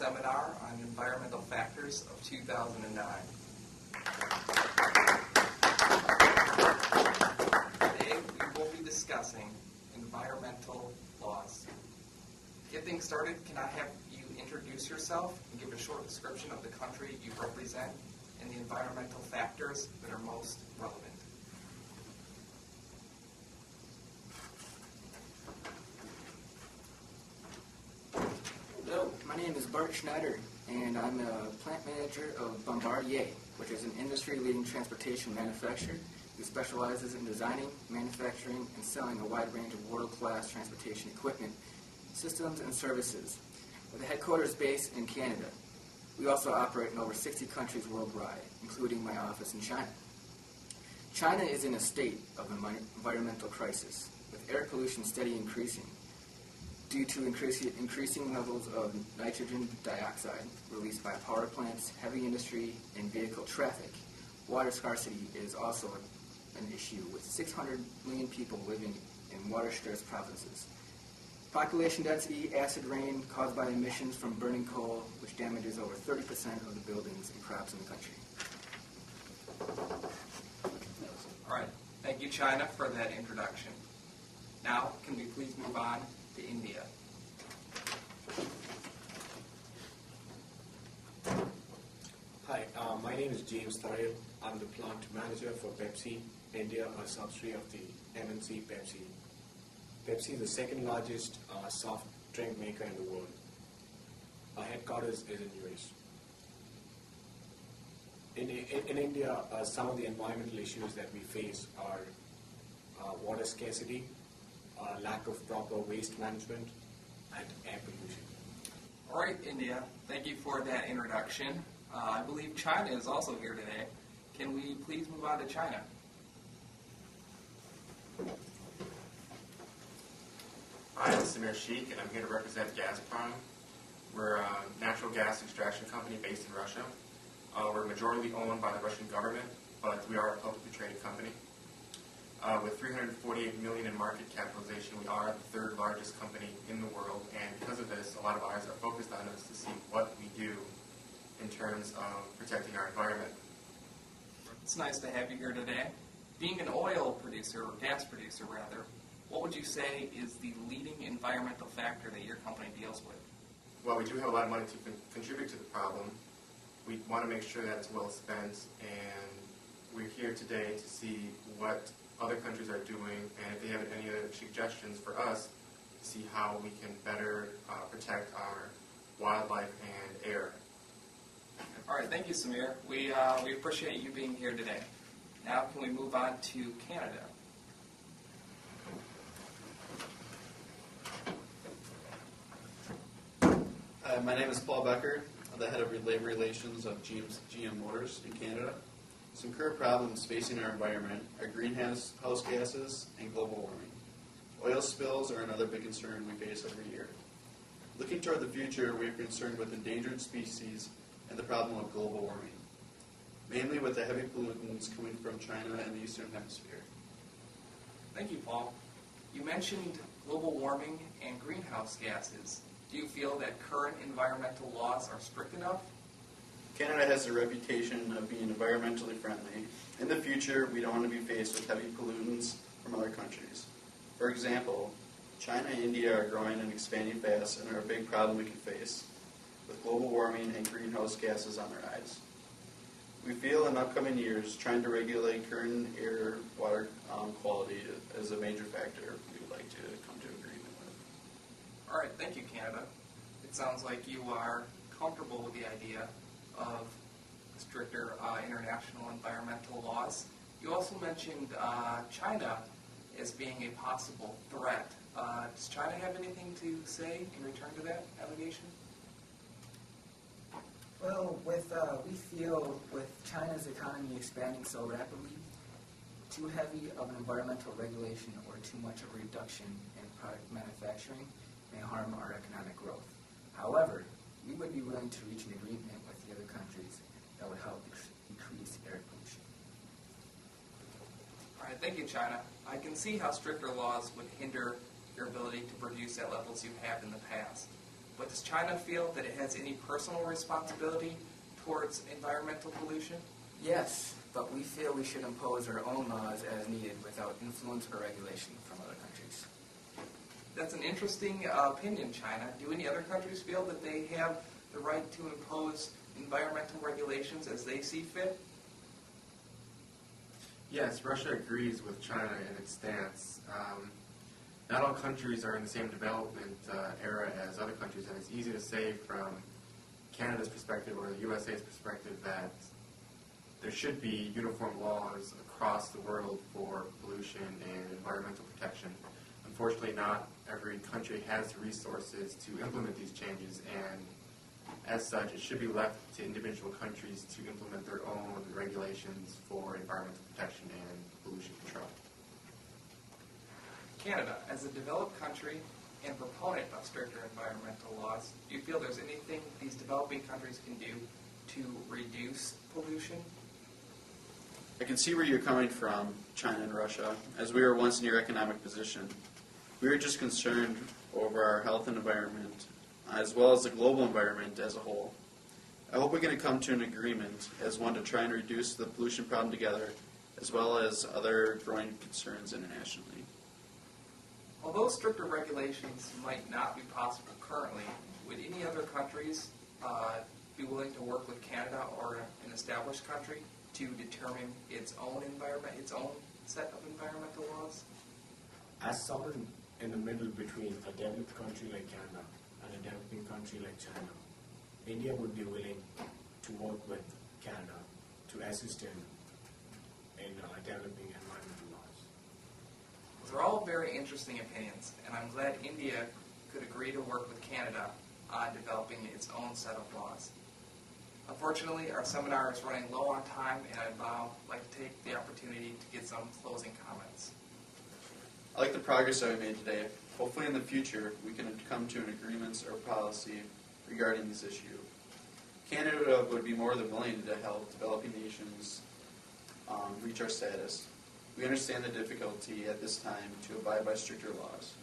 seminar on environmental factors of 2009. Today we will be discussing environmental laws. To get things started, can I have you introduce yourself and give a short description of the country you represent and the environmental factors that are most relevant? Hello, my name is Bart Schneider, and I'm a plant manager of Bombardier, which is an industry-leading transportation manufacturer who specializes in designing, manufacturing, and selling a wide range of world-class transportation equipment, systems, and services, with a headquarters based in Canada. We also operate in over 60 countries worldwide, including my office in China. China is in a state of environmental crisis, with air pollution steadily increasing due to increasing levels of nitrogen dioxide released by power plants, heavy industry, and vehicle traffic. Water scarcity is also an issue, with 600 million people living in water-stressed provinces. Population density, acid rain caused by emissions from burning coal, which damages over 30% of the buildings and crops in the country. All right. Thank you, China, for that introduction. Now, can we please move on to India? Hi, my name is James Tharil. I'm the plant manager for Pepsi India, a subsidiary of the MNC Pepsi. Pepsi is the second largest soft drink maker in the world. Our headquarters is in US. In India, some of the environmental issues that we face are water scarcity, lack of proper waste management, and air pollution. All right, India, thank you for that introduction. I believe China is also here today. Can we please move on to China? Hi, I'm Samir Sheikh, and I'm here to represent Gazprom. We're a natural gas extraction company based in Russia. We're majority owned by the Russian government, but we are a publicly traded company. With $348 million in market capitalization, we are the third largest company in the world, and because of this, a lot of eyes are focused on us to see what we do in terms of protecting our environment. It's nice to have you here today. Being an oil producer, or gas producer rather, what would you say is the leading environmental factor that your company deals with? Well, we do have a lot of money to contribute to the problem. We want to make sure that it's well spent, and we're here today to see what other countries are doing, and if they have any other suggestions for us, to see how we can better protect our wildlife and air. All right, thank you, Samir. We appreciate you being here today. Now, can we move on to Canada? Hi, my name is Paul Becker. I'm the head of labor relations of GM Motors in Canada. Some current problems facing our environment are greenhouse gases and global warming. Oil spills are another big concern we face every year. Looking toward the future, we are concerned with endangered species and the problem of global warming, mainly with the heavy pollutants coming from China and the Eastern Hemisphere. Thank you, Paul. You mentioned global warming and greenhouse gases. Do you feel that current environmental laws are strict enough? Canada has a reputation of being environmentally friendly. In the future, we don't want to be faced with heavy pollutants from other countries. For example, China and India are growing and expanding fast and are a big problem we can face, with global warming and greenhouse gases on the rise. We feel in upcoming years, trying to regulate current air, water quality is a major factor we would like to come to agreement with. All right, thank you, Canada. It sounds like you are comfortable with the idea of stricter international environmental laws. You also mentioned China as being a possible threat. Does China have anything to say in return to that allegation? Well, we feel with China's economy expanding so rapidly, too heavy of an environmental regulation or too much of a reduction in product manufacturing may harm our economic growth. However, we would be willing to reach an agreement with the other countries that would help decrease air pollution. All right, thank you, China. I can see how stricter laws would hinder your ability to produce at levels you have in the past. but does China feel that it has any personal responsibility towards environmental pollution? Yes, but we feel we should impose our own laws as needed without influence or regulation from other countries. That's an interesting opinion, China. Do any other countries feel that they have the right to impose environmental regulations as they see fit? Yes, Russia agrees with China in its stance. Not all countries are in the same development era as other countries, and it's easy to say from Canada's perspective or the USA's perspective that there should be uniform laws across the world for pollution and environmental protection. Unfortunately, not every country has the resources to implement these changes, and as such, it should be left to individual countries to implement their own regulations for environmental protection and pollution control. Canada, as a developed country and proponent of stricter environmental laws, do you feel there's anything these developing countries can do to reduce pollution? I can see where you're coming from, China and Russia, as we were once in your economic position. We were just concerned over our health and environment, as well as the global environment as a whole. I hope we can come to an agreement as one to try and reduce the pollution problem together, as well as other growing concerns internationally. Although stricter regulations might not be possible currently, would any other countries be willing to work with Canada or an established country to determine its own environment, its own set of environmental laws? As someone in the middle between a developed country like Canada and a developing country like China, India would be willing to work with Canada to assist in developing environmental laws. Those are all very interesting opinions, and I'm glad India could agree to work with Canada on developing its own set of laws. Unfortunately, our seminar is running low on time, and I'd like to take the opportunity to get some closing comments. I like the progress that we made today. Hopefully in the future we can come to an agreement or policy regarding this issue. Canada would be more than willing to help developing nations reach our status. We understand the difficulty at this time to abide by stricter laws.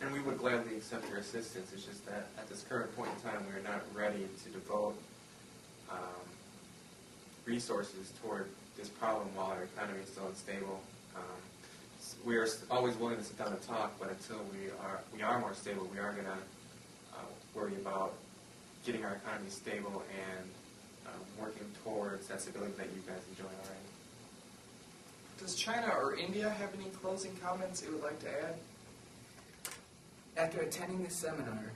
And we would gladly accept your assistance. It's just that at this current point in time, we are not ready to devote resources toward this problem while our economy is still unstable. We are always willing to sit down and talk, but until we are more stable, we are going to worry about getting our economy stable and working towards that stability that you guys enjoy already. Does China or India have any closing comments it would like to add? After attending this seminar,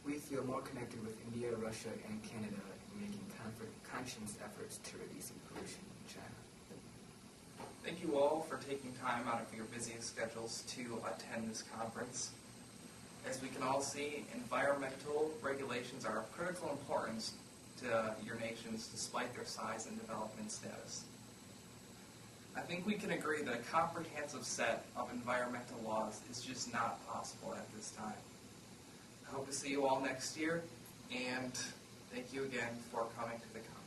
we feel more connected with India, Russia, and Canada in making conscious efforts to reducing pollution in China. Thank you all for taking time out of your busy schedules to attend this conference. As we can all see, environmental regulations are of critical importance to your nations despite their size and development status. I think we can agree that a comprehensive set of environmental laws is just not possible at this time. I hope to see you all next year, and thank you again for coming to the conference.